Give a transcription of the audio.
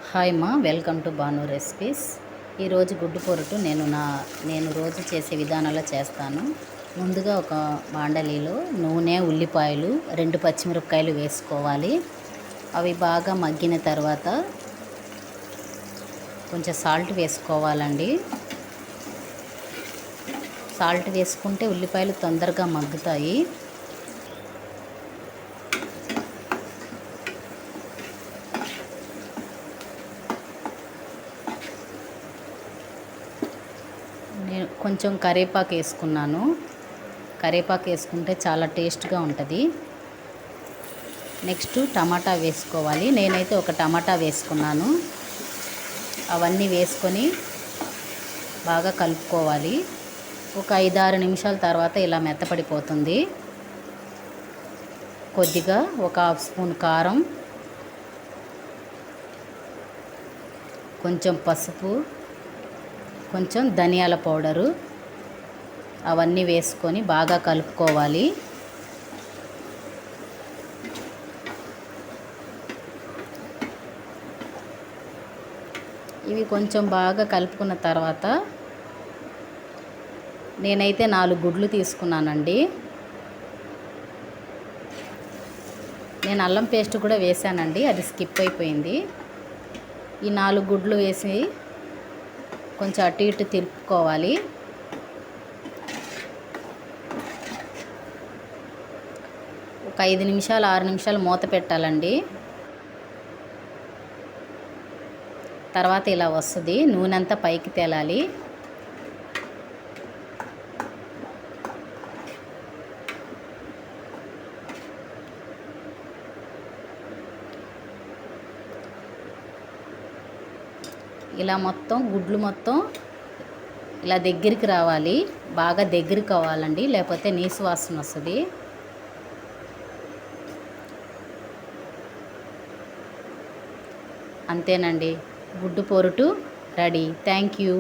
Hi మా, welcome to Banu recipes. ఈరోజు గుడ్డు పొరుటు నేను రోజు చేసే విధానంలో చేస్తాను. ముందుగా ఒక బాండలీలో నూనె, ఉల్లిపాయలు, 2 పచ్చిమిరపకాయలు వేసుకోవాలి. అవి బాగా మగ్గిన తర్వాత కొంచెం సాల్ట్ వేసుకోవాలండి. సాల్ట్ వేసుకుంటే ఉల్లిపాయలు తొందరగా మగ్గుతాయి. నేను కొంచెం కరివేపాకు వేసుకున్నాను. కరివేపాకు వేసుకుంటే చాలా టేస్ట్గా ఉంటుంది. నెక్స్ట్ టమాటా వేసుకోవాలి. నేనైతే ఒక టమాటా వేసుకున్నాను. అవన్నీ వేసుకొని బాగా కలుపుకోవాలి. ఒక 5-6 నిమిషాల తర్వాత ఇలా మెత్తపడిపోతుంది. కొద్దిగా ఒక 1/2 స్పూన్ కారం, కొంచెం పసుపు, కొంచెం ధనియాల పౌడరు అవన్నీ వేసుకొని బాగా కలుపుకోవాలి. ఇవి కొంచెం బాగా కలుపుకున్న తర్వాత నేనైతే 4 గుడ్లు తీసుకున్నానండి. నేను అల్లం పేస్ట్ కూడా వేసానండి, అది స్కిప్ అయిపోయింది. ఈ 4 గుడ్లు వేసి కొంచెం అటు ఇటు తిరుపుకోవాలి. ఒక 5 నిమిషాలు 6 నిమిషాలు మూత పెట్టాలండి. తర్వాత ఇలా వస్తుంది, నూనె అంతా పైకి తేలాలి. ఇలా గుడ్లు మొత్తం ఇలా దగ్గరికి రావాలి. బాగా దగ్గరికి అవ్వాలండి, లేకపోతే నీసు వాసన వస్తుంది. అంతేనండి, గుడ్డు పొరుటు రెడీ. Thank you.